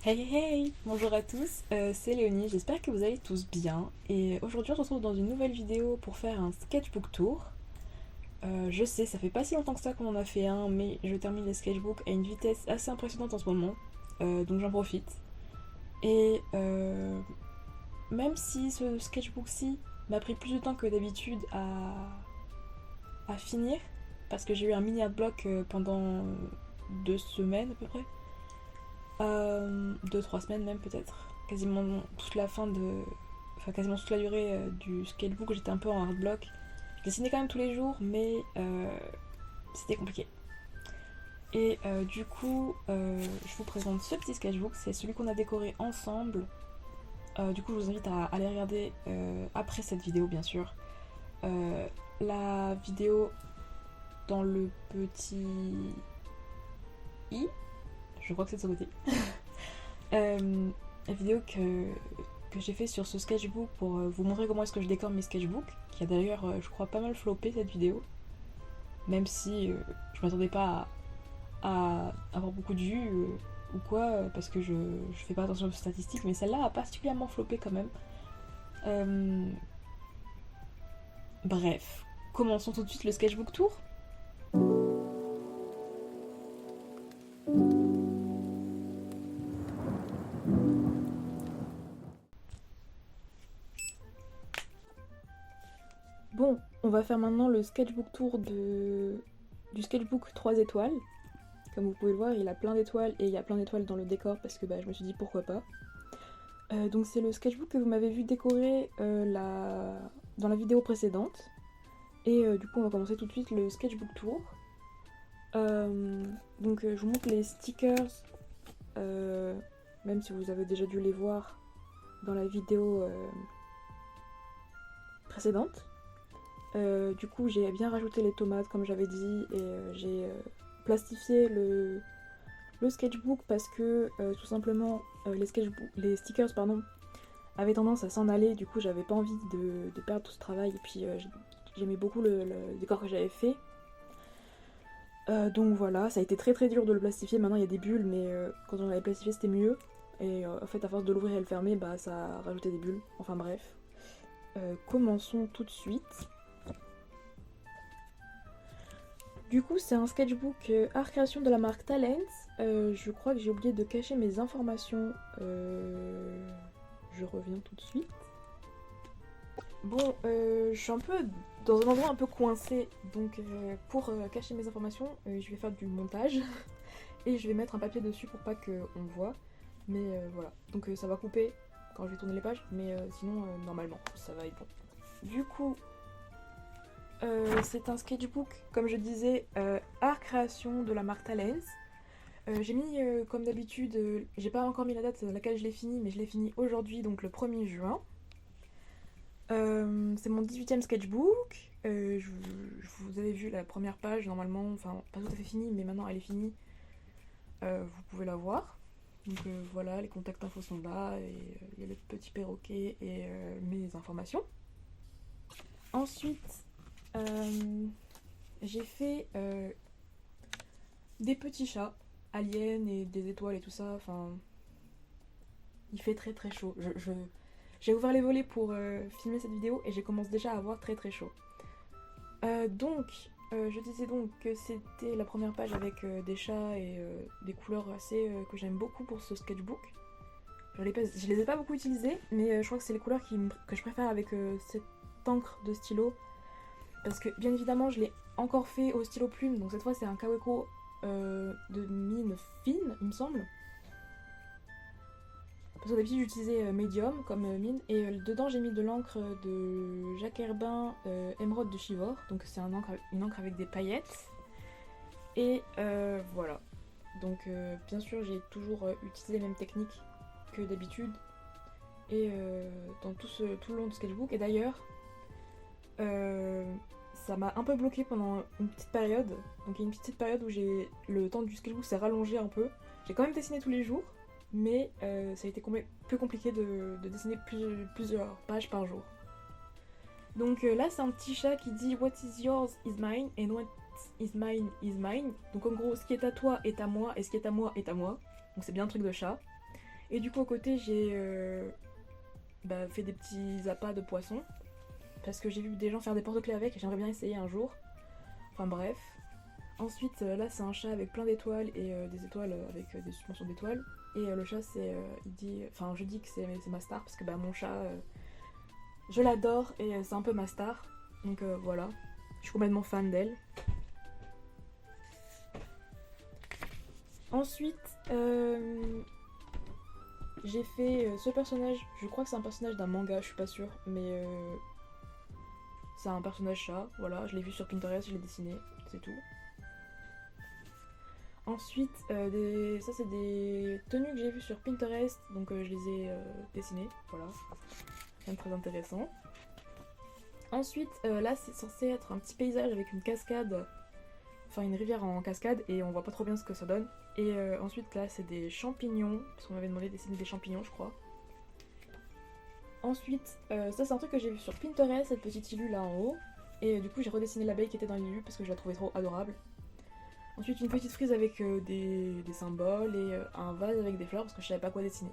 Hey hey, bonjour à tous, c'est Léonie, j'espère que vous allez tous bien. Et aujourd'hui on se retrouve dans une nouvelle vidéo pour faire un sketchbook tour. Je sais, ça fait pas si longtemps que ça qu'on en a fait un, mais je termine les sketchbooks à une vitesse assez impressionnante en ce moment, donc j'en profite. Et même si ce sketchbook-ci m'a pris plus de temps que d'habitude à finir, parce que j'ai eu un mini adblock pendant 2 semaines à peu près, 2-3 semaines même peut-être. Quasiment toute la fin de. Enfin, quasiment toute la durée du sketchbook, j'étais un peu en hard block. Je dessinais quand même tous les jours, mais c'était compliqué. Et du coup, je vous présente ce petit sketchbook. C'est celui qu'on a décoré ensemble. Du coup, je vous invite à aller regarder après cette vidéo, bien sûr. La vidéo dans le petit i. Je crois que c'est de ce côté. La vidéo que j'ai fait sur ce sketchbook pour vous montrer comment est-ce que je décore mes sketchbooks, qui a d'ailleurs, je crois, pas mal floppé cette vidéo, même si je m'attendais pas à avoir beaucoup de vues ou quoi, parce que je fais pas attention aux statistiques, mais celle-là a particulièrement floppé quand même. Euh, Bref, commençons tout de suite le sketchbook tour. Bon, on va faire maintenant le sketchbook tour du sketchbook 3 étoiles. Comme vous pouvez le voir, il a plein d'étoiles et il y a plein d'étoiles dans le décor parce que je me suis dit pourquoi pas. Donc c'est le sketchbook que vous m'avez vu décorer dans la vidéo précédente. Et du coup on va commencer tout de suite le sketchbook tour. Donc je vous montre les stickers, même si vous avez déjà dû les voir dans la vidéo précédente. Du coup j'ai bien rajouté les tomates comme j'avais dit et j'ai plastifié le sketchbook parce que tout simplement les stickers avaient tendance à s'en aller, du coup j'avais pas envie de perdre tout ce travail et puis j'aimais beaucoup le décor que j'avais fait. Donc voilà, ça a été très très dur de le plastifier, maintenant il y a des bulles mais quand on l'avait plastifié c'était mieux. Et en fait à force de l'ouvrir et le fermer, ça a rajouté des bulles, enfin bref. Commençons tout de suite. Du coup, c'est un sketchbook art création de la marque Talents. Je crois que j'ai oublié de cacher mes informations. Je reviens tout de suite. Bon, je suis un peu dans un endroit un peu coincé, donc pour cacher mes informations, je vais faire du montage et je vais mettre un papier dessus pour pas qu'on voit. Mais voilà, donc ça va couper quand je vais tourner les pages, mais sinon normalement ça va être bon. Du coup, c'est un sketchbook, comme je disais, art création de la marque Talens. J'ai mis, comme d'habitude, j'ai pas encore mis la date à laquelle je l'ai fini, mais je l'ai fini aujourd'hui, donc le 1er juin. C'est mon 18e sketchbook. Vous avez vu la première page, normalement, enfin pas tout à fait finie, mais maintenant elle est finie. Vous pouvez la voir. Donc voilà, les contacts infos sont là, et il y a le petit perroquet et mes informations. Ensuite, j'ai fait des petits chats, aliens et des étoiles et tout ça. Enfin, il fait très très chaud. J'ai ouvert les volets pour filmer cette vidéo et j'ai commencé déjà à avoir très très chaud. Donc, je disais donc que c'était la première page avec des chats et des couleurs assez que j'aime beaucoup pour ce sketchbook. Je les ai pas beaucoup utilisées, mais je crois que c'est les couleurs que je préfère avec cette encre de stylo. Parce que bien évidemment, je l'ai encore fait au stylo plume, donc cette fois c'est un Kaweco de mine fine, il me semble. Parce que d'habitude j'utilisais médium comme mine, et dedans j'ai mis de l'encre de Jacques Herbin Émeraude de Chivor, donc c'est une encre avec des paillettes. Et voilà. Donc bien sûr j'ai toujours utilisé les mêmes techniques que d'habitude, et dans tout le long du sketchbook. Et d'ailleurs, ça m'a un peu bloqué pendant une petite période. Donc il y a une petite période où le temps du sketchbook s'est rallongé un peu. J'ai quand même dessiné tous les jours, mais ça a été plus compliqué de dessiner plusieurs pages par jour. Donc là c'est un petit chat qui dit What is yours is mine and what is mine is mine. Donc en gros, ce qui est à toi est à moi et ce qui est à moi est à moi. Donc c'est bien un truc de chat. Et du coup, à côté, j'ai fait des petits appâts de poisson. Parce que j'ai vu des gens faire des porte-clés avec et j'aimerais bien essayer un jour. Enfin bref. Ensuite, là, c'est un chat avec plein d'étoiles et des étoiles avec des suspensions d'étoiles. Et le chat, je dis que c'est ma star parce que mon chat, je l'adore et c'est un peu ma star. Donc voilà, je suis complètement fan d'elle. Ensuite, j'ai fait ce personnage, je crois que c'est un personnage d'un manga, je suis pas sûre, mais c'est un personnage chat, voilà, je l'ai vu sur Pinterest, je l'ai dessiné, c'est tout. Ensuite, ça c'est des tenues que j'ai vues sur Pinterest, donc je les ai dessinées, voilà, rien de très intéressant. Ensuite, là c'est censé être un petit paysage avec une cascade, enfin une rivière en cascade, et on voit pas trop bien ce que ça donne. Et ensuite là c'est des champignons, parce qu'on m'avait demandé de dessiner des champignons je crois. Ensuite, ça c'est un truc que j'ai vu sur Pinterest, cette petite île là en haut. Et du coup j'ai redessiné l'abeille qui était dans l'île parce que je la trouvais trop adorable. Ensuite une petite frise avec des symboles et un vase avec des fleurs parce que je savais pas quoi dessiner.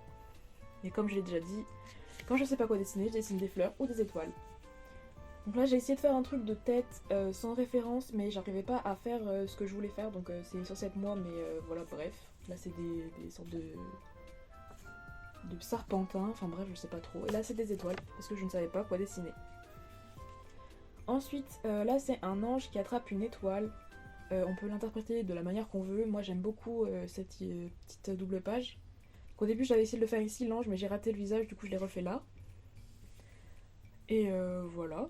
Et comme je l'ai déjà dit, quand je sais pas quoi dessiner, je dessine des fleurs ou des étoiles. Donc là j'ai essayé de faire un truc de tête sans référence mais j'arrivais pas à faire ce que je voulais faire donc c'est censé être moi mais voilà bref. Là c'est des sortes de serpentins, enfin bref je sais pas trop. Et là c'est des étoiles parce que je ne savais pas quoi dessiner. Ensuite là c'est un ange qui attrape une étoile. On peut l'interpréter de la manière qu'on veut. Moi j'aime beaucoup cette petite double page. Donc, au début j'avais essayé de le faire ici l'ange mais j'ai raté le visage du coup je l'ai refait là. Et voilà.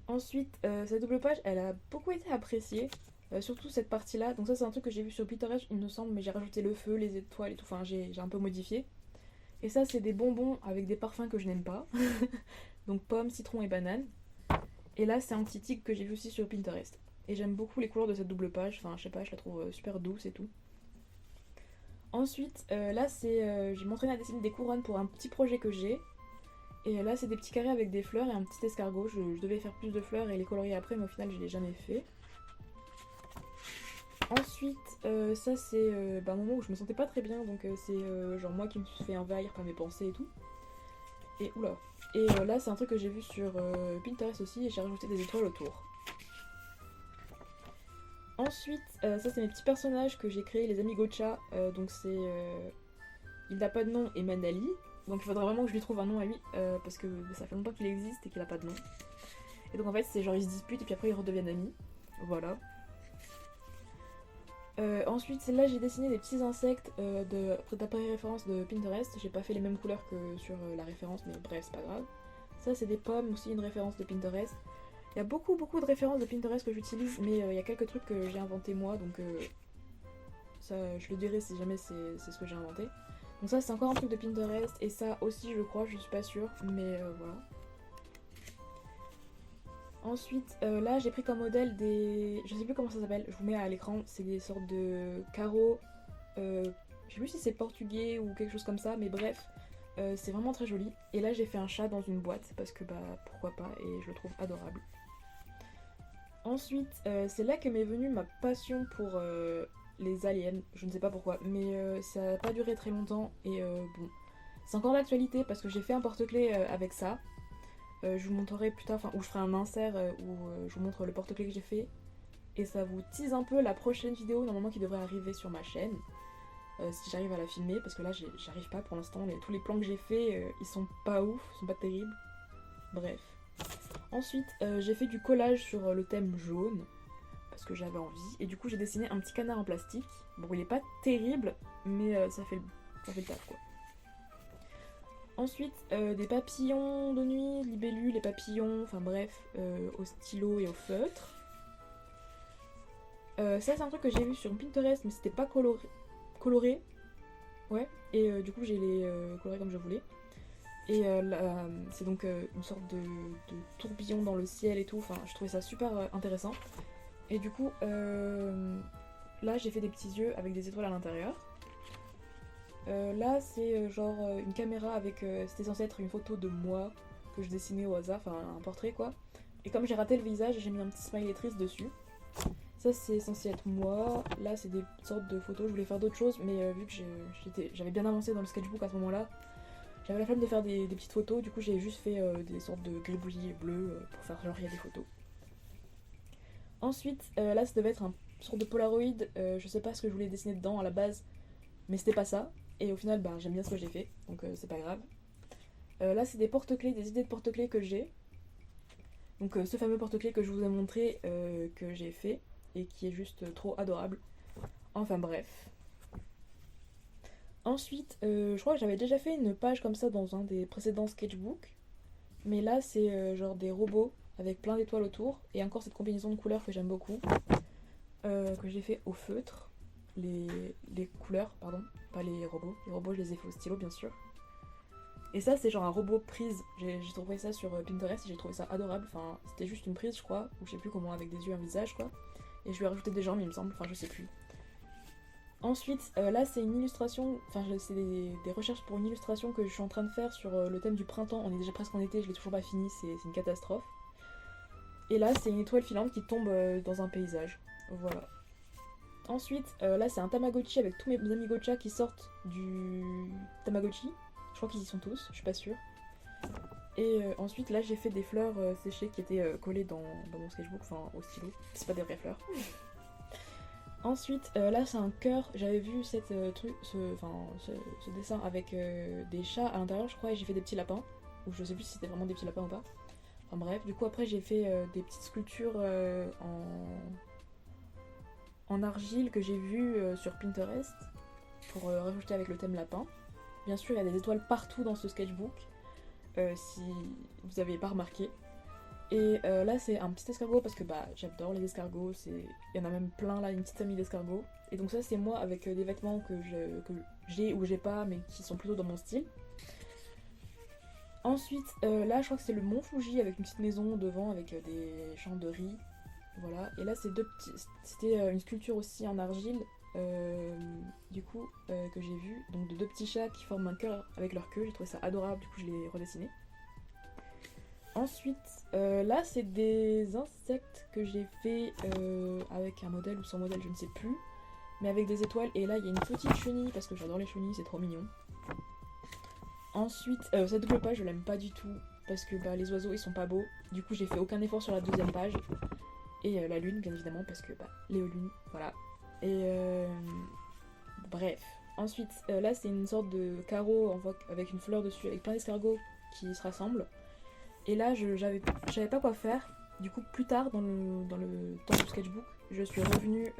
Ensuite, cette double page, elle a beaucoup été appréciée, surtout cette partie-là. Donc ça, c'est un truc que j'ai vu sur Pinterest, il me semble, mais j'ai rajouté le feu, les étoiles et tout. Enfin, j'ai un peu modifié. Et ça, c'est des bonbons avec des parfums que je n'aime pas. Donc pommes, citron et banane. Et là, c'est un petit tigre que j'ai vu aussi sur Pinterest. Et j'aime beaucoup les couleurs de cette double page. Enfin, je sais pas, je la trouve super douce et tout. Ensuite, là, j'ai m'entraîné à dessiner des couronnes pour un petit projet que j'ai. Et là c'est des petits carrés avec des fleurs et un petit escargot. Je devais faire plus de fleurs et les colorier après mais au final je l'ai jamais fait. Ensuite ça c'est un moment où je me sentais pas très bien donc c'est genre moi qui me suis fait envahir par mes pensées et tout. Et oula. Et là c'est un truc que j'ai vu sur Pinterest aussi et j'ai rajouté des étoiles autour. Ensuite ça c'est mes petits personnages que j'ai créés, les amis Gocha. Donc c'est il n'a pas de nom et Manali. Donc il faudrait vraiment que je lui trouve un nom à lui, parce que ça fait longtemps qu'il existe et qu'il a pas de nom. Et donc en fait c'est genre ils se disputent et puis après ils redeviennent amis. Voilà. Ensuite celle-là j'ai dessiné des petits insectes d'après référence de Pinterest. J'ai pas fait les mêmes couleurs que sur la référence mais bref c'est pas grave. Ça c'est des pommes aussi, une référence de Pinterest. Il y a beaucoup de références de Pinterest que j'utilise mais il y a quelques trucs que j'ai inventé moi donc ça je le dirai si jamais c'est ce que j'ai inventé. Donc ça c'est encore un truc de Pinterest et ça aussi je crois, je suis pas sûre, mais voilà. Ensuite là j'ai pris comme modèle des... je sais plus comment ça s'appelle, je vous mets à l'écran, c'est des sortes de carreaux, je sais plus si c'est portugais ou quelque chose comme ça, mais bref, c'est vraiment très joli. Et là j'ai fait un chat dans une boîte parce que pourquoi pas et je le trouve adorable. Ensuite c'est là que m'est venue ma passion pour... les aliens, je ne sais pas pourquoi, mais ça n'a pas duré très longtemps et bon, c'est encore d'actualité parce que j'ai fait un porte-clés avec ça. Je vous montrerai plus tard, ou je ferai un insert où je vous montre le porte-clés que j'ai fait et ça vous tease un peu la prochaine vidéo normalement qui devrait arriver sur ma chaîne si j'arrive à la filmer parce que là j'arrive pas pour l'instant, tous les plans que j'ai fait ils sont pas ouf, ils sont pas terribles. Bref. Ensuite j'ai fait du collage sur le thème jaune parce que j'avais envie et du coup j'ai dessiné un petit canard en plastique. Bon il est pas terrible mais ça fait le taf quoi. Ensuite des papillons de nuit, libellules, les papillons, enfin bref, au stylo et au feutre. Ça c'est un truc que j'ai vu sur Pinterest mais c'était pas coloré. Ouais, et du coup j'ai les colorés comme je voulais. Et là, c'est donc une sorte de tourbillon dans le ciel et tout, enfin je trouvais ça super intéressant. Et du coup, là j'ai fait des petits yeux avec des étoiles à l'intérieur. Là c'est genre une caméra avec, c'était censé être une photo de moi que je dessinais au hasard, enfin un portrait quoi. Et comme j'ai raté le visage, j'ai mis un petit smiley triste dessus. Ça c'est censé être moi. Là c'est des sortes de photos. Je voulais faire d'autres choses, mais vu que j'avais bien avancé dans le sketchbook à ce moment-là, j'avais la flemme de faire des petites photos. Du coup j'ai juste fait des sortes de gribouillis bleus pour faire genre il y a des photos. Ensuite là ça devait être un sorte de Polaroid. Je sais pas ce que je voulais dessiner dedans à la base, mais c'était pas ça. Et au final j'aime bien ce que j'ai fait, donc c'est pas grave. Là c'est des porte-clés, des idées de porte-clés que j'ai. Donc ce fameux porte-clés que je vous ai montré, que j'ai fait et qui est juste trop adorable. Enfin bref. Ensuite, je crois que j'avais déjà fait une page comme ça dans un des précédents sketchbooks. Mais là c'est genre des robots avec plein d'étoiles autour. Et encore cette combinaison de couleurs que j'aime beaucoup. Que j'ai fait au feutre. Les couleurs, pardon, pas les robots. Les robots je les ai fait au stylo bien sûr. Et ça c'est genre un robot prise. J'ai trouvé ça sur Pinterest et j'ai trouvé ça adorable. Enfin c'était juste une prise je crois, ou je sais plus comment, avec des yeux et un visage quoi. Et je lui ai rajouté des jambes il me semble, enfin je sais plus. Ensuite là c'est une illustration, enfin c'est des recherches pour une illustration que je suis en train de faire sur le thème du printemps. On est déjà presque en été, je l'ai toujours pas fini, c'est une catastrophe. Et là c'est une étoile filante qui tombe dans un paysage. Voilà. Ensuite là c'est un Tamagotchi avec tous mes amis Gotcha qui sortent du Tamagotchi. Je crois qu'ils y sont tous, je suis pas sûre. Et ensuite là j'ai fait des fleurs séchées qui étaient collées dans mon sketchbook, enfin au stylo. C'est pas des vraies fleurs. Ensuite là c'est un cœur, j'avais vu ce dessin avec des chats à l'intérieur je crois, et j'ai fait des petits lapins. Ou je sais plus si c'était vraiment des petits lapins ou pas. Enfin bref, du coup après j'ai fait des petites sculptures en argile que j'ai vues sur Pinterest pour rajouter avec le thème lapin. Bien sûr, il y a des étoiles partout dans ce sketchbook, si vous n'avez pas remarqué. Et là, c'est un petit escargot parce que j'adore les escargots. Il y en a même plein là, une petite famille d'escargots. Et donc ça, c'est moi avec des vêtements que j'ai ou j'ai pas, mais qui sont plutôt dans mon style. Ensuite, là, je crois que c'est le Mont Fuji avec une petite maison devant avec des champs de riz. Voilà. Et là, c'était une sculpture aussi en argile. Que j'ai vu, donc de deux petits chats qui forment un cœur avec leur queue, j'ai trouvé ça adorable, du coup je l'ai redessiné. Ensuite, là c'est des insectes que j'ai fait avec un modèle ou sans modèle, je ne sais plus, mais avec des étoiles, et là il y a une petite chenille parce que j'adore les chenilles, c'est trop mignon. Ensuite, cette double page je l'aime pas du tout parce que les oiseaux ils sont pas beaux, du coup j'ai fait aucun effort sur la deuxième page, et la lune bien évidemment parce que Léolune, voilà. Et bref. Ensuite, là c'est une sorte de carreau avec une fleur dessus, avec plein d'escargots qui se rassemblent. Et là je savais pas quoi faire. Du coup plus tard dans le temps du sketchbook, je suis revenue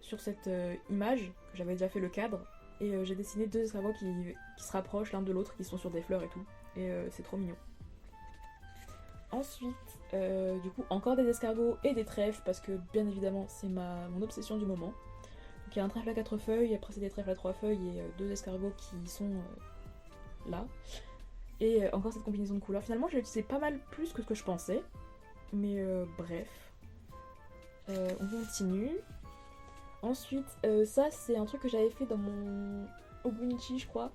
sur cette image, que j'avais déjà fait le cadre. Et j'ai dessiné deux escargots qui se rapprochent l'un de l'autre, qui sont sur des fleurs et tout. Et c'est trop mignon. Ensuite, du coup, encore des escargots et des trèfles, parce que bien évidemment, c'est mon obsession du moment. Donc il y a un trèfle à 4 feuilles, après c'est des trèfles à 3 feuilles et deux escargots qui sont là. Et encore cette combinaison de couleurs. Finalement, j'ai utilisé pas mal plus que ce que je pensais. Mais bref. On continue. Ensuite, ça c'est un truc que j'avais fait dans mon Obunichi, je crois,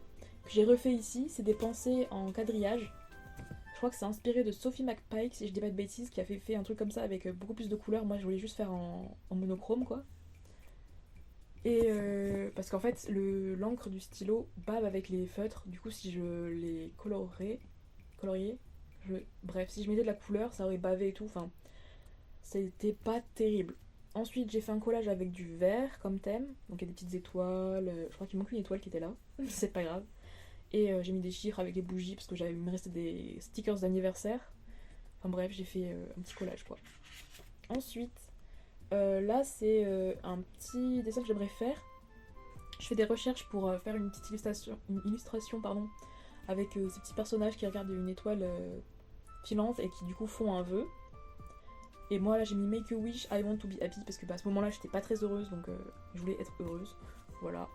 que j'ai refait ici. C'est des pensées en quadrillage. Je crois que c'est inspiré de Sophie McPike, si je dis pas de bêtises, qui a fait un truc comme ça avec beaucoup plus de couleurs. Moi je voulais juste faire en monochrome quoi. Et parce qu'en fait l'encre du stylo bave avec les feutres, du coup si je les coloriais, bref, si je mettais de la couleur ça aurait bavé et tout, enfin c'était pas terrible. Ensuite j'ai fait un collage avec du vert comme thème, donc il y a des petites étoiles, je crois qu'il manque une étoile qui était là, c'est pas grave. Et j'ai mis des chiffres avec des bougies parce que il me restait des stickers d'anniversaire. Enfin bref, j'ai fait un petit collage quoi. Ensuite, là c'est un petit dessin que j'aimerais faire. Je fais des recherches pour faire une petite illustration pardon, avec ces petits personnages qui regardent une étoile filante et qui du coup font un vœu. Et moi là j'ai mis Make a Wish, I want to be happy parce que à ce moment là j'étais pas très heureuse donc je voulais être heureuse. Voilà.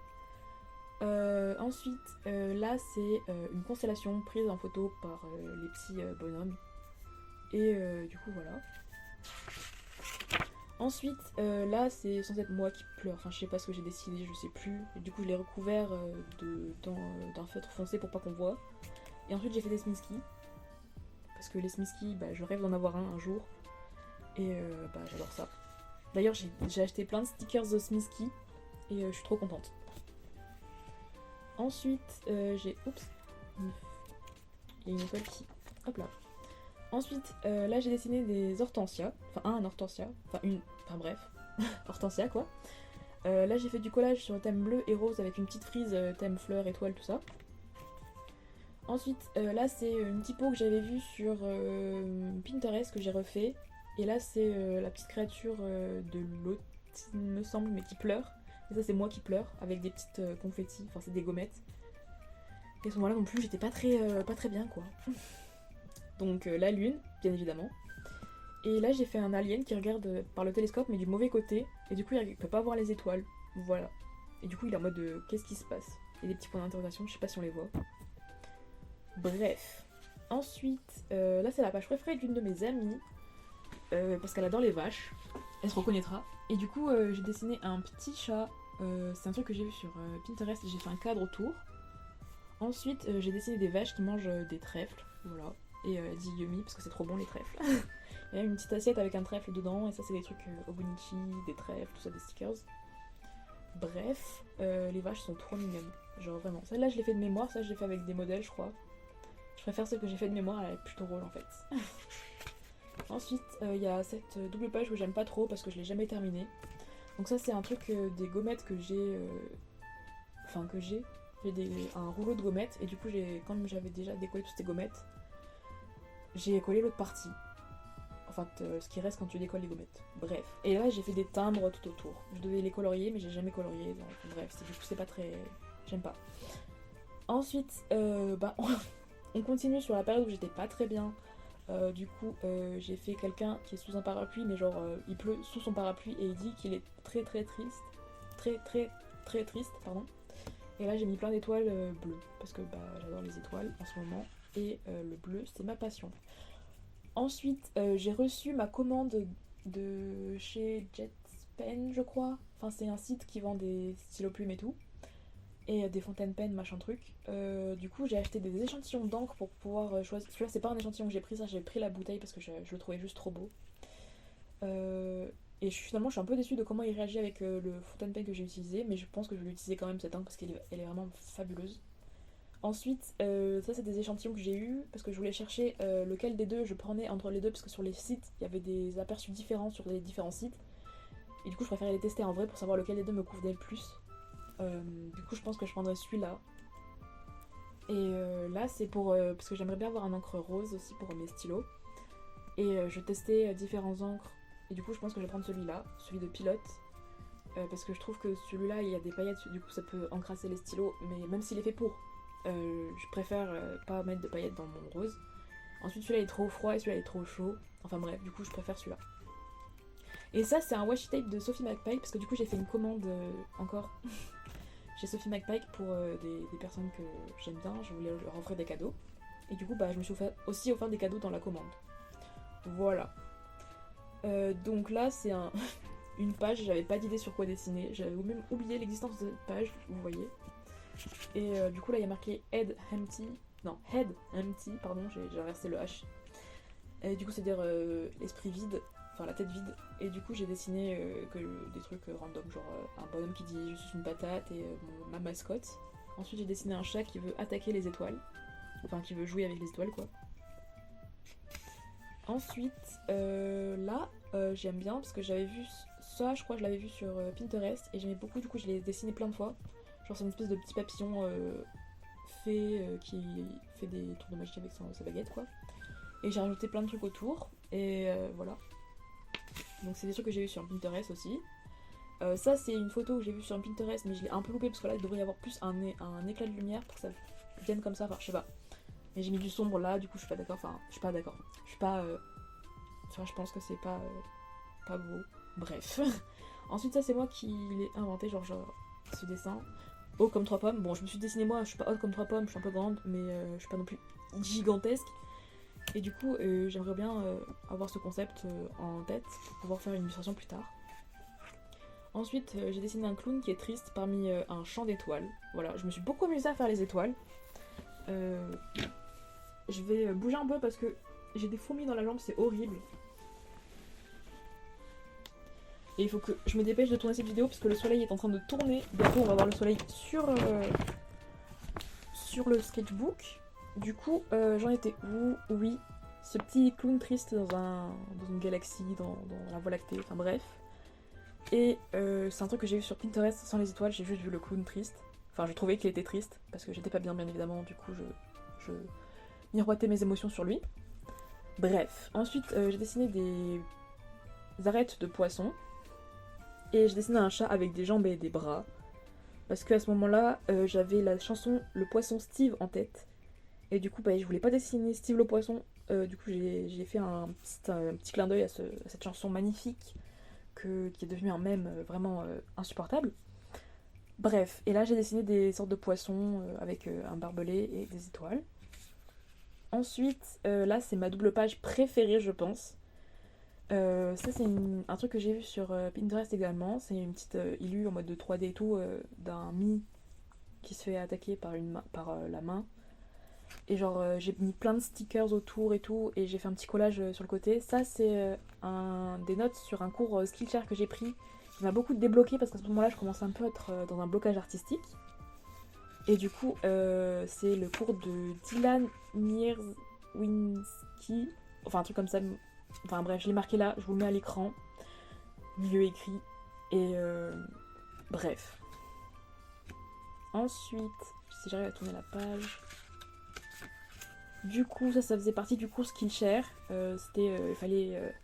Ensuite, là c'est une constellation prise en photo par les petits bonhommes. Et du coup voilà. Ensuite, là c'est censé être moi qui pleure. Enfin, je sais pas ce que j'ai décidé, je sais plus. Et du coup, je l'ai recouvert d'un feutre foncé pour pas qu'on voit. Et ensuite, j'ai fait des Smiskys. Parce que les Smiskys, je rêve d'en avoir un jour. Et j'adore ça. D'ailleurs, j'ai acheté plein de stickers de Smisky et je suis trop contente. Ensuite, j'ai... Oups. Il y a une étoile qui... Hop là. Ensuite, là j'ai dessiné des hortensias. Enfin, un hortensia. Enfin, une... Enfin bref. Hortensia, quoi. Là j'ai fait du collage sur le thème bleu et rose avec une petite frise thème fleurs, étoiles, tout ça. Ensuite, là c'est une typo que j'avais vue sur Pinterest que j'ai refait. Et là c'est la petite créature de l'autre, il me semble, mais qui pleure. Et ça c'est moi qui pleure avec des petites confettis, enfin c'est des gommettes. Et à ce moment-là non plus j'étais pas très bien quoi. Donc la lune, bien évidemment. Et là j'ai fait un alien qui regarde par le télescope mais du mauvais côté. Et du coup il peut pas voir les étoiles. Voilà. Et du coup il est en mode qu'est-ce qui se passe? Il y a des petits points d'interrogation, je sais pas si on les voit. Bref. Ensuite, là c'est la page préférée d'une de mes amies. Parce qu'elle adore les vaches. Elle se reconnaîtra. Et du coup j'ai dessiné un petit chat. C'est un truc que j'ai vu sur Pinterest et j'ai fait un cadre autour. Ensuite j'ai dessiné des vaches qui mangent des trèfles. Voilà. Et elle dit yummy parce que c'est trop bon les trèfles. Il y a une petite assiette avec un trèfle dedans et ça c'est des trucs Obunichi, des trèfles, tout ça, des stickers. Bref, les vaches sont trop mignonnes. Genre vraiment. Celle-là je l'ai fait de mémoire, ça je l'ai fait avec des modèles je crois. Je préfère celle que j'ai fait de mémoire, elle est plutôt drôle en fait. Ensuite, il y a cette double page que j'aime pas trop parce que je l'ai jamais terminée. Donc ça c'est un truc des gommettes que j'ai... Enfin que j'ai. Un rouleau de gommettes et du coup comme j'avais déjà décollé toutes ces gommettes, j'ai collé l'autre partie. Enfin ce qui reste quand tu décolles les gommettes. Bref. Et là j'ai fait des timbres tout autour. Je devais les colorier mais j'ai jamais colorié. Donc bref, du coup c'est pas très... J'aime pas. Ensuite, on continue sur la période où j'étais pas très bien. Du coup j'ai fait quelqu'un qui est sous un parapluie mais genre il pleut sous son parapluie et il dit qu'il est très très triste. Très triste, pardon. Et là j'ai mis plein d'étoiles bleues parce que j'adore les étoiles en ce moment et le bleu c'est ma passion. Ensuite j'ai reçu ma commande de chez Jetpen je crois. Enfin c'est un site qui vend des stylos plumes et tout. Et des fontaines pen machin truc. Du coup j'ai acheté des échantillons d'encre pour pouvoir choisir. Celui-là c'est pas un échantillon que j'ai pris, ça j'ai pris la bouteille parce que je le trouvais juste trop beau. Et finalement je suis un peu déçue de comment il réagit avec le fontaine pen que j'ai utilisé, mais je pense que je vais l'utiliser quand même cette encre parce qu'elle est vraiment fabuleuse. Ensuite ça c'est des échantillons que j'ai eu parce que je voulais chercher lequel des deux je prenais entre les deux parce que sur les sites il y avait des aperçus différents sur les différents sites. Et du coup je préférais les tester en vrai pour savoir lequel des deux me convenait le plus. Du coup je pense que je prendrai celui-là. Et là c'est pour... parce que j'aimerais bien avoir un encre rose aussi pour mes stylos. Et je testais différents encres. Et du coup je pense que je vais prendre celui-là, celui de pilote. Parce que je trouve que celui-là il y a des paillettes, du coup ça peut encrasser les stylos. Mais même s'il est fait pour, je préfère pas mettre de paillettes dans mon rose. Ensuite celui-là est trop froid et celui-là est trop chaud. Enfin bref, du coup je préfère celui-là. Et ça c'est un washi tape de Sophie McPike parce que du coup j'ai fait une commande encore chez Sophie McPike pour des personnes que j'aime bien, je voulais leur offrir des cadeaux. Et du coup je me suis aussi offert des cadeaux dans la commande. Voilà. Donc là c'est une page, j'avais pas d'idée sur quoi dessiner, j'avais même oublié l'existence de cette page, vous voyez. Et du coup là il y a marqué Head Empty, pardon, j'ai inversé le H. Et du coup c'est dire l'esprit vide, enfin la tête vide. Et du coup j'ai dessiné des trucs random, genre un bonhomme qui dit je suis une patate et ma mascotte. Ensuite j'ai dessiné un chat qui veut attaquer les étoiles, enfin qui veut jouer avec les étoiles quoi. Ensuite là j'aime bien parce que j'avais vu ça, je crois que je l'avais vu sur Pinterest et j'aimais beaucoup, du coup je l'ai dessiné plein de fois. Genre c'est une espèce de petit papillon qui fait des tours de magie avec sa baguette quoi. Et j'ai rajouté plein de trucs autour et voilà. Donc c'est des trucs que j'ai vu sur Pinterest aussi. Ça c'est une photo que j'ai vue sur Pinterest mais je l'ai un peu loupée parce que là il devrait y avoir plus un éclat de lumière pour que ça vienne comme ça, enfin je sais pas. Mais j'ai mis du sombre là, du coup je suis pas d'accord, je pense que c'est pas beau. Bref. Ensuite ça c'est moi qui l'ai inventé, genre ce dessin. Haut comme 3 pommes. Bon je me suis dessiné moi, je suis pas haute comme 3 pommes, je suis un peu grande mais je suis pas non plus gigantesque. Et du coup j'aimerais bien avoir ce concept en tête pour pouvoir faire une illustration plus tard. Ensuite j'ai dessiné un clown qui est triste parmi un champ d'étoiles. Voilà, je me suis beaucoup amusée à faire les étoiles. Je vais bouger un peu parce que j'ai des fourmis dans la jambe, c'est horrible. Et il faut que je me dépêche de tourner cette vidéo parce que le soleil est en train de tourner. Bientôt on va voir le soleil sur le sketchbook. Du coup, j'en étais où? Oui, ce petit clown triste dans une galaxie, dans la Voie lactée, enfin bref. Et c'est un truc que j'ai vu sur Pinterest sans les étoiles, j'ai juste vu le clown triste. Enfin, je trouvais qu'il était triste, parce que j'étais pas bien évidemment, du coup je miroitais mes émotions sur lui. Bref, ensuite j'ai dessiné des arêtes de poisson. Et j'ai dessiné un chat avec des jambes et des bras. Parce qu'à ce moment-là, j'avais la chanson Le Poisson Steve en tête. Et du coup, bah, je voulais pas dessiner Steve le Poisson. Du coup, j'ai fait un petit clin d'œil à cette chanson magnifique qui est devenue un mème vraiment insupportable. Bref, et là j'ai dessiné des sortes de poissons avec un barbelé et des étoiles. Ensuite, là c'est ma double page préférée, je pense. Ça c'est un truc que j'ai vu sur Pinterest également. C'est une petite illu en mode de 3D et tout d'un Mi qui se fait attaquer par la main. Et genre j'ai mis plein de stickers autour et tout et j'ai fait un petit collage sur le côté. Ça c'est des notes sur un cours Skillshare que j'ai pris qui m'a beaucoup débloqué parce qu'à ce moment-là je commençais un peu à être dans un blocage artistique. Et du coup c'est le cours de Dylan Mierzwinski, enfin un truc comme ça. Enfin bref, je l'ai marqué là, je vous le mets à l'écran, mieux écrit. Et bref. Ensuite, si j'arrive à tourner la page. Du coup, ça faisait partie du cours Skillshare. Il fallait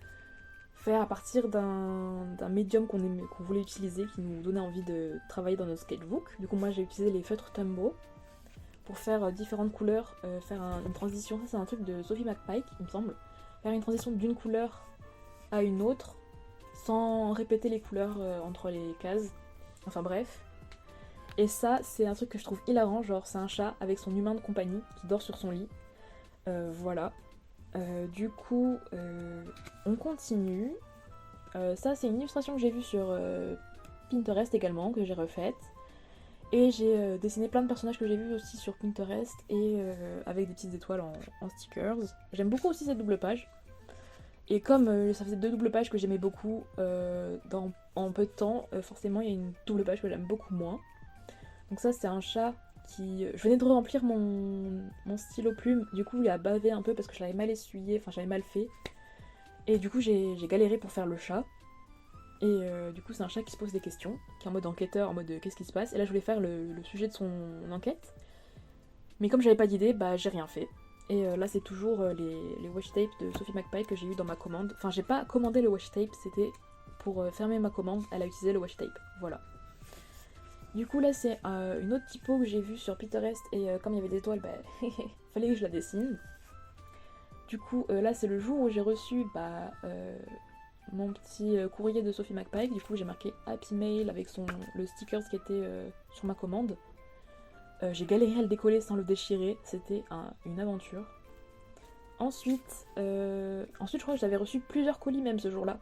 faire à partir d'un médium qu'on voulait utiliser, qui nous donnait envie de travailler dans notre sketchbook. Du coup, moi j'ai utilisé les feutres Tumbo pour faire différentes couleurs, faire une transition. Ça, c'est un truc de Sophie McPike, il me semble. Faire une transition d'une couleur à une autre sans répéter les couleurs entre les cases. Enfin bref. Et ça, c'est un truc que je trouve hilarant. Genre, c'est un chat avec son humain de compagnie qui dort sur son lit. Voilà. Du coup, on continue. Ça, c'est une illustration que j'ai vue sur Pinterest également, que j'ai refaite. Et j'ai dessiné plein de personnages que j'ai vus aussi sur Pinterest et avec des petites étoiles en stickers. J'aime beaucoup aussi cette double page. Et comme ça faisait 2 doubles pages que j'aimais beaucoup en peu de temps, forcément il y a une double page que j'aime beaucoup moins. Donc ça c'est un chat qui... Je venais de remplir mon stylo plume, du coup il a bavé un peu parce que je l'avais mal essuyé, enfin j'avais mal fait. Et du coup j'ai galéré pour faire le chat. Et du coup c'est un chat qui se pose des questions, qui est en mode enquêteur, en mode qu'est-ce qui se passe. Et là je voulais faire le sujet de son enquête. Mais comme j'avais pas d'idée, bah j'ai rien fait. Et là c'est toujours les washi tapes de Sophie McPike que j'ai eu dans ma commande. Enfin j'ai pas commandé le washi tape, c'était pour fermer ma commande, elle a utilisé le washi tape. Voilà. Du coup là c'est une autre typo que j'ai vue sur Pinterest et comme il y avait des étoiles, bah fallait que je la dessine. Du coup là c'est le jour où j'ai reçu mon petit courrier de Sophie McPike. Du coup j'ai marqué Happy Mail avec le sticker qui était sur ma commande. J'ai galéré à le décoller sans le déchirer, c'était une aventure. Ensuite, je crois que j'avais reçu plusieurs colis même ce jour-là.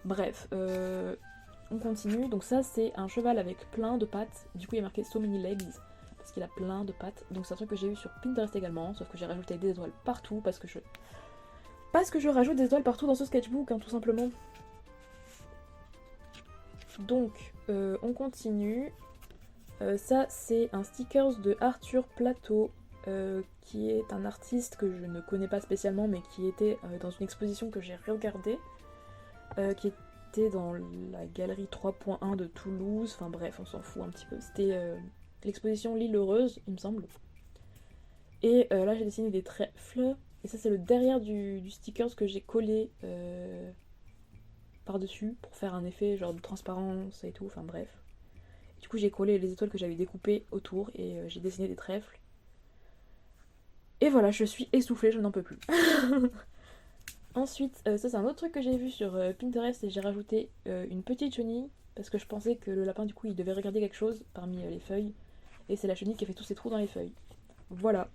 Bref, on continue. Donc ça c'est un cheval avec plein de pattes. Du coup il y a marqué So Many Legs parce qu'il a plein de pattes. Donc c'est un truc que j'ai eu sur Pinterest également, sauf que j'ai rajouté des étoiles partout parce que je rajoute des étoiles partout dans ce sketchbook, hein, tout simplement. Donc on continue. Ça c'est un stickers de Arthur Plateau qui est un artiste que je ne connais pas spécialement mais qui était dans une exposition que j'ai regardée qui était dans la galerie 3.1 de Toulouse, enfin bref on s'en fout un petit peu, c'était l'exposition L'île heureuse il me semble. Et là j'ai dessiné des trèfles et ça c'est le derrière du stickers que j'ai collé par dessus pour faire un effet genre de transparence et tout, enfin bref. Du coup j'ai collé les étoiles que j'avais découpées autour et j'ai dessiné des trèfles. Et voilà, je suis essoufflée, je n'en peux plus. Ensuite, ça c'est un autre truc que j'ai vu sur Pinterest et j'ai rajouté une petite chenille parce que je pensais que le lapin du coup il devait regarder quelque chose parmi les feuilles. Et c'est la chenille qui a fait tous ces trous dans les feuilles. Voilà.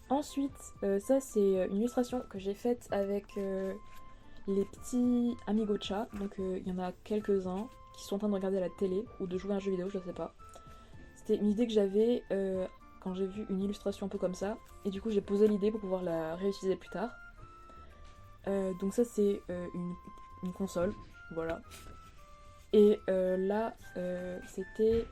Ensuite, ça c'est une illustration que j'ai faite avec les petits Amigo Chat. Donc il y en a quelques-uns qui sont en train de regarder la télé ou de jouer à un jeu vidéo, je sais pas. C'était une idée que j'avais quand j'ai vu une illustration un peu comme ça. Et du coup j'ai posé l'idée pour pouvoir la réutiliser plus tard. Donc ça c'est une console, voilà. Et là c'était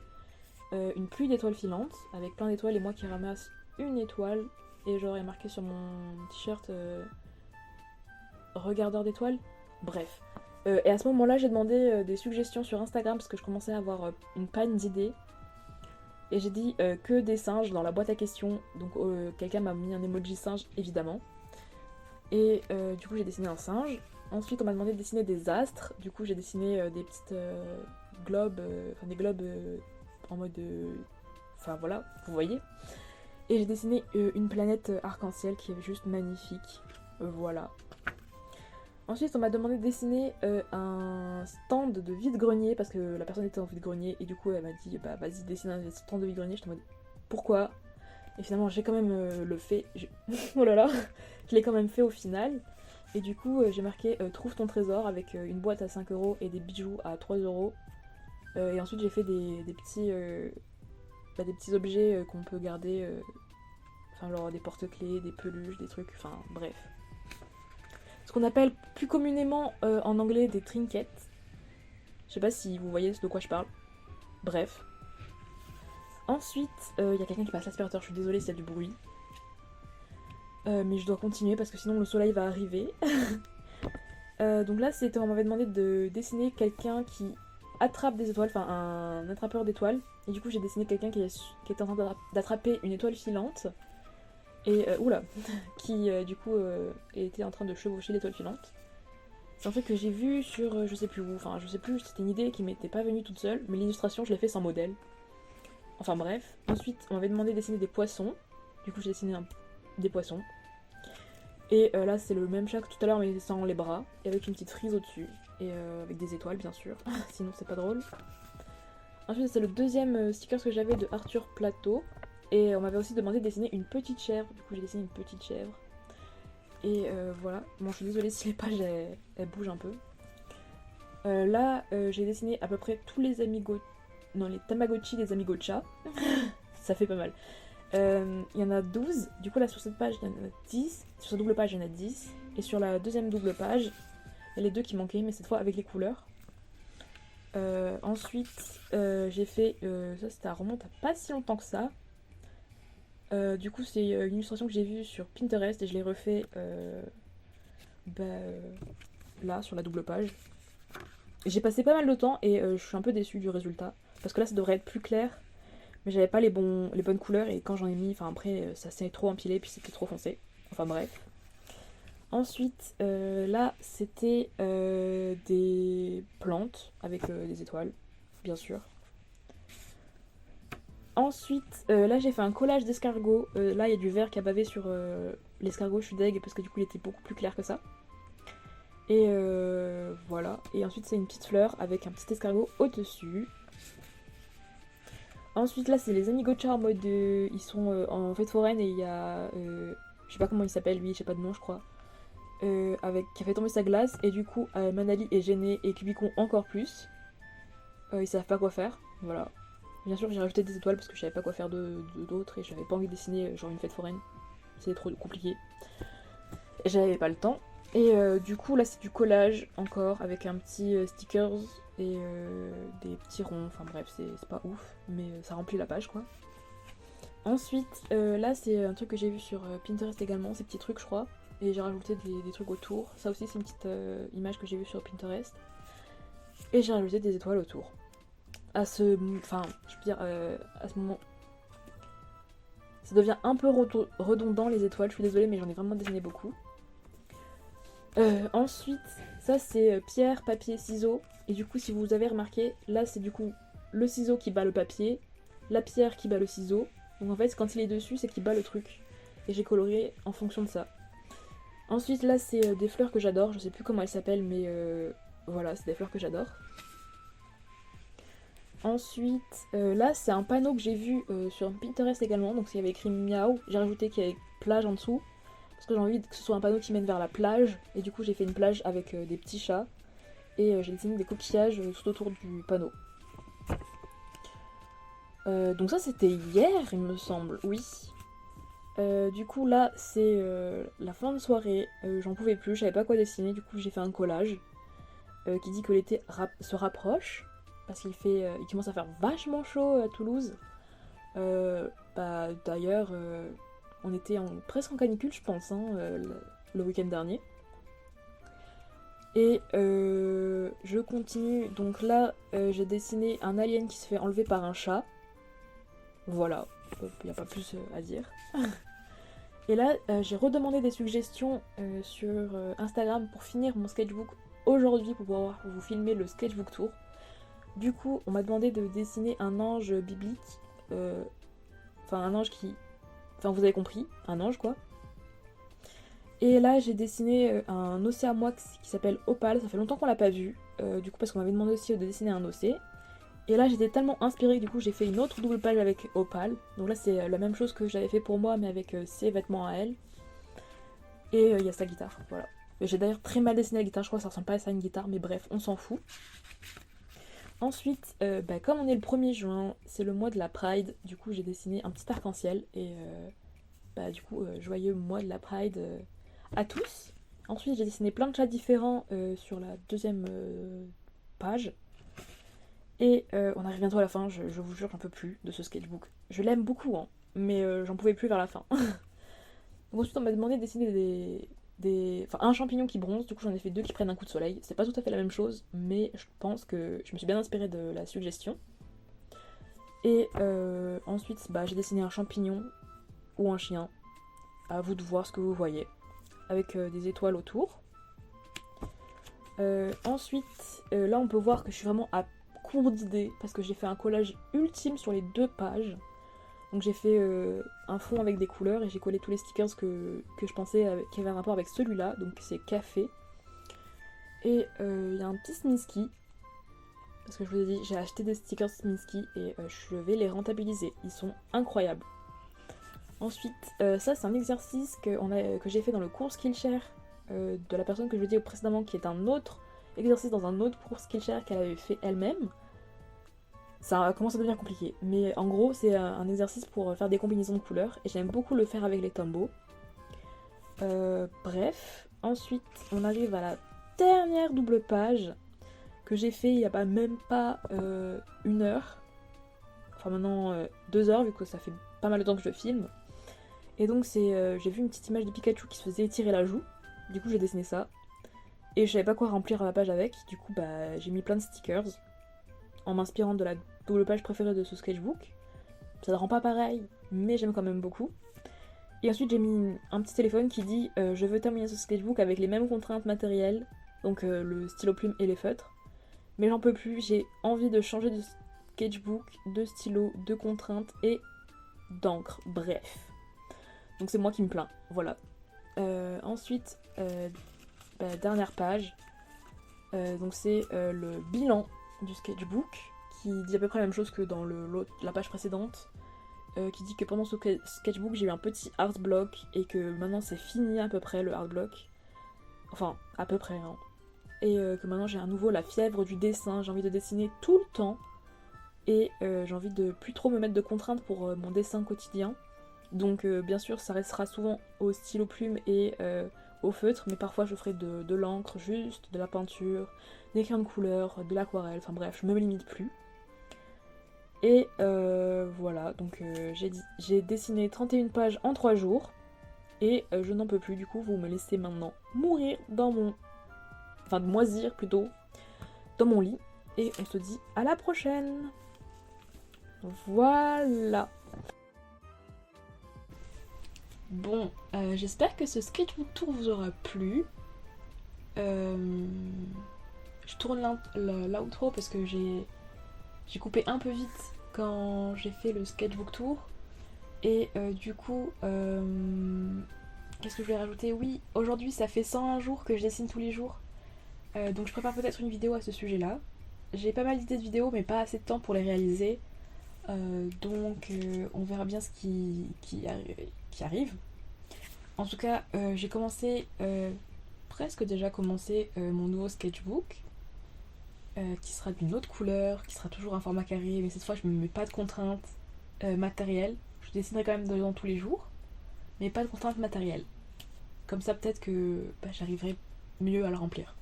une pluie d'étoiles filantes avec plein d'étoiles et moi qui ramasse une étoile et j'aurais marqué sur mon t-shirt regardeur d'étoiles. Bref. Et à ce moment-là j'ai demandé des suggestions sur Instagram parce que je commençais à avoir une panne d'idées. Et j'ai dit que des singes dans la boîte à questions. Donc quelqu'un m'a mis un emoji singe évidemment. Et du coup j'ai dessiné un singe. Ensuite on m'a demandé de dessiner des astres. Du coup j'ai dessiné des petites globes. Enfin des globes en mode... Enfin voilà, vous voyez. Et j'ai dessiné une planète arc-en-ciel qui est juste magnifique. Voilà. Ensuite, on m'a demandé de dessiner un stand de vide-grenier parce que la personne était en vide-grenier et du coup elle m'a dit bah vas-y dessine un stand de vide-grenier. J'étais en mode pourquoi? Et finalement j'ai quand même le fait. Oh là là, je l'ai quand même fait au final. Et du coup j'ai marqué trouve ton trésor avec une boîte à 5€ et des bijoux à 3€. Et ensuite j'ai fait des petits objets qu'on peut garder. Enfin genre des porte-clés, des peluches, des trucs, enfin bref. Ce qu'on appelle plus communément en anglais des trinkets. Je sais pas si vous voyez de quoi je parle. Bref. Ensuite, il y a quelqu'un qui passe l'aspirateur, je suis désolée s'il y a du bruit. Mais je dois continuer parce que sinon le soleil va arriver. Donc là, on m'avait demandé de dessiner quelqu'un qui attrape des étoiles, enfin un attrapeur d'étoiles. Et du coup, j'ai dessiné quelqu'un qui était en train d'attraper une étoile filante. Et oula, qui du coup était en train de chevaucher l'étoile filante. C'est un truc que j'ai vu sur je sais plus où, enfin je sais plus, c'était une idée qui m'était pas venue toute seule, mais l'illustration je l'ai fait sans modèle. Enfin bref. Ensuite on m'avait demandé de dessiner des poissons, du coup j'ai dessiné des poissons. Et là c'est le même chat que tout à l'heure mais sans les bras, et avec une petite frise au-dessus, et avec des étoiles bien sûr, sinon c'est pas drôle. Ensuite c'est le deuxième sticker que j'avais de Arthur Plateau. Et on m'avait aussi demandé de dessiner une petite chèvre. Du coup j'ai dessiné une petite chèvre. Et voilà. Bon je suis désolée si les pages elles bougent un peu. Là j'ai dessiné à peu près tous les amigos... Non les Tamagotchi des Amigocha. Ça fait pas mal. Il y en a 12. Du coup là sur cette page il y en a 10. Sur cette double page il y en a 10. Et sur la deuxième double page il y a les deux qui manquaient mais cette fois avec les couleurs. Ensuite j'ai fait... ça remonte à pas si longtemps que ça. Du coup c'est une illustration que j'ai vue sur Pinterest et je l'ai refait là sur la double page. J'ai passé pas mal de temps et je suis un peu déçue du résultat parce que là ça devrait être plus clair mais j'avais pas les bonnes couleurs et quand j'en ai mis, enfin après ça s'est trop empilé puis c'était trop foncé. Enfin bref. Ensuite là c'était des plantes avec des étoiles bien sûr. Ensuite, là j'ai fait un collage d'escargots. Là il y a du vert qui a bavé sur l'escargot, je suis deg parce que du coup il était beaucoup plus clair que ça. Et voilà. Et ensuite c'est une petite fleur avec un petit escargot au-dessus. Ensuite là c'est les Amigocha en mode... ils sont en fête foraine et il y a... je sais pas comment il s'appelle lui, j'ai pas de nom je crois. Qui a fait tomber sa glace et du coup Manali est gênée et Kubicon encore plus. Ils savent pas quoi faire, voilà. Bien sûr, j'ai rajouté des étoiles parce que je savais pas quoi faire d'autre et j'avais pas envie de dessiner genre une fête foraine. C'était trop compliqué. Et j'avais pas le temps. Et du coup, là, c'est du collage encore avec un petit stickers et des petits ronds. Enfin bref, c'est pas ouf, mais ça remplit la page quoi. Ensuite, là, c'est un truc que j'ai vu sur Pinterest également, ces petits trucs, je crois. Et j'ai rajouté des trucs autour. Ça aussi, c'est une petite image que j'ai vue sur Pinterest. Et j'ai rajouté des étoiles autour. À ce moment, ça devient un peu redondant les étoiles, je suis désolée mais j'en ai vraiment dessiné beaucoup. Ensuite, ça c'est pierre, papier, ciseaux, et du coup si vous avez remarqué, là c'est du coup le ciseau qui bat le papier, la pierre qui bat le ciseau, donc en fait quand il est dessus c'est qu'il bat le truc, et j'ai coloré en fonction de ça. Ensuite là c'est des fleurs que j'adore, je sais plus comment elles s'appellent mais voilà c'est des fleurs que j'adore. Ensuite, là c'est un panneau que j'ai vu sur Pinterest également, donc il y avait écrit miaou, j'ai rajouté qu'il y avait plage en dessous, parce que j'ai envie que ce soit un panneau qui mène vers la plage, et du coup j'ai fait une plage avec des petits chats, et j'ai dessiné des coquillages tout autour du panneau. Donc ça c'était hier il me semble, oui. Du coup là c'est la fin de soirée, j'en pouvais plus, je savais pas quoi dessiner, du coup j'ai fait un collage qui dit que l'été se rapproche parce il commence à faire vachement chaud à Toulouse. D'ailleurs on était presque en canicule je pense hein, le week-end dernier. Et je continue, donc là j'ai dessiné un alien qui se fait enlever par un chat. Voilà, il n'y a pas plus à dire. Et là, j'ai redemandé des suggestions sur Instagram pour finir mon sketchbook aujourd'hui pour pouvoir vous filmer le sketchbook tour. Du coup, on m'a demandé de dessiner un ange biblique. Enfin, un ange qui... Enfin, vous avez compris, un ange quoi. Et là, j'ai dessiné un océamois qui s'appelle Opale. Ça fait longtemps qu'on l'a pas vu. Du coup, parce qu'on m'avait demandé aussi de dessiner un océ. Et là j'étais tellement inspirée que du coup j'ai fait une autre double page avec Opal. Donc là c'est la même chose que j'avais fait pour moi mais avec ses vêtements à elle. Et il y a sa guitare, voilà. J'ai d'ailleurs très mal dessiné la guitare, je crois que ça ressemble pas à ça une guitare, mais bref, on s'en fout. Ensuite, comme on est le 1er juin, c'est le mois de la Pride, du coup j'ai dessiné un petit arc-en-ciel. Et du coup, joyeux mois de la Pride à tous. Ensuite j'ai dessiné plein de chats différents sur la deuxième page. Et on arrive bientôt à la fin, je vous jure, j'en peux plus de ce sketchbook. Je l'aime beaucoup, hein, mais j'en pouvais plus vers la fin. Donc ensuite, on m'a demandé de dessiner enfin, un champignon qui bronze, du coup j'en ai fait 2 qui prennent un coup de soleil. C'est pas tout à fait la même chose, mais je pense que je me suis bien inspirée de la suggestion. Et ensuite, j'ai dessiné un champignon ou un chien. À vous de voir ce que vous voyez. Avec des étoiles autour. Ensuite, là on peut voir que je suis vraiment à court d'idées parce que j'ai fait un collage ultime sur les 2 pages. Donc j'ai fait un fond avec des couleurs et j'ai collé tous les stickers que je pensais qui avaient un rapport avec celui-là. Donc c'est café. Et il y a un petit Sminsky. Parce que je vous ai dit, j'ai acheté des stickers Sminsky et je vais les rentabiliser. Ils sont incroyables. Ensuite, ça c'est un exercice que j'ai fait dans le cours Skillshare de la personne que je vous dis précédemment, qui est un autre exercice dans un autre cours Skillshare qu'elle avait fait elle-même. Ça commence à devenir compliqué, mais en gros c'est un exercice pour faire des combinaisons de couleurs et j'aime beaucoup le faire avec les Tombow. Bref, ensuite on arrive à la dernière double page que j'ai fait il y a même pas 1 heure. Enfin maintenant 2 heures vu que ça fait pas mal de temps que je filme. Et donc j'ai vu une petite image de Pikachu qui se faisait étirer la joue. Du coup j'ai dessiné ça. Et je savais pas quoi remplir la page avec. Du coup j'ai mis plein de stickers. En m'inspirant de la double page préférée de ce sketchbook. Ça ne rend pas pareil, mais j'aime quand même beaucoup. Et ensuite j'ai mis un petit téléphone qui dit je veux terminer ce sketchbook avec les mêmes contraintes matérielles. Donc le stylo plume et les feutres. Mais j'en peux plus, j'ai envie de changer de sketchbook, de stylo, de contraintes et d'encre. Bref. Donc c'est moi qui me plains, voilà. Ensuite, dernière page. Donc c'est le bilan du sketchbook qui dit à peu près la même chose que dans la page précédente. Qui dit que pendant ce sketchbook j'ai eu un petit art block et que maintenant c'est fini à peu près le art block. Enfin, à peu près, hein. Et que maintenant j'ai à nouveau la fièvre du dessin, j'ai envie de dessiner tout le temps. Et j'ai envie de plus trop me mettre de contraintes pour mon dessin quotidien. Donc bien sûr ça restera souvent au stylo plume et au feutre, mais parfois je ferai de l'encre juste, de la peinture, des crayons de couleur, de l'aquarelle, enfin bref, je me limite plus. Et voilà, donc j'ai dessiné 31 pages en 3 jours, et je n'en peux plus, du coup vous me laissez maintenant mourir enfin moisir plutôt, dans mon lit, et on se dit à la prochaine. Voilà. Bon, j'espère que ce sketchbook tour vous aura plu. Je tourne l'outro parce que j'ai coupé un peu vite quand j'ai fait le sketchbook tour. Et du coup, qu'est-ce que je vais rajouter? Oui, aujourd'hui ça fait 101 jours que je dessine tous les jours. Donc je prépare peut-être une vidéo à ce sujet-là. J'ai pas mal d'idées de vidéos mais pas assez de temps pour les réaliser. Donc on verra bien ce qui arrive. En tout cas, j'ai presque déjà commencé mon nouveau sketchbook qui sera d'une autre couleur, qui sera toujours un format carré, mais cette fois je me mets pas de contraintes matérielles. Je dessinerai quand même dedans tous les jours. mais pas de contraintes matérielles. Comme ça, peut-être que j'arriverai mieux à le remplir.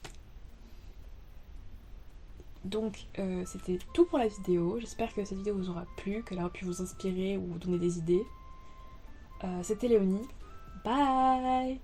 Donc, c'était tout pour la vidéo. J'espère que cette vidéo vous aura plu, qu'elle aura pu vous inspirer ou vous donner des idées. C'était Léonie. Bye!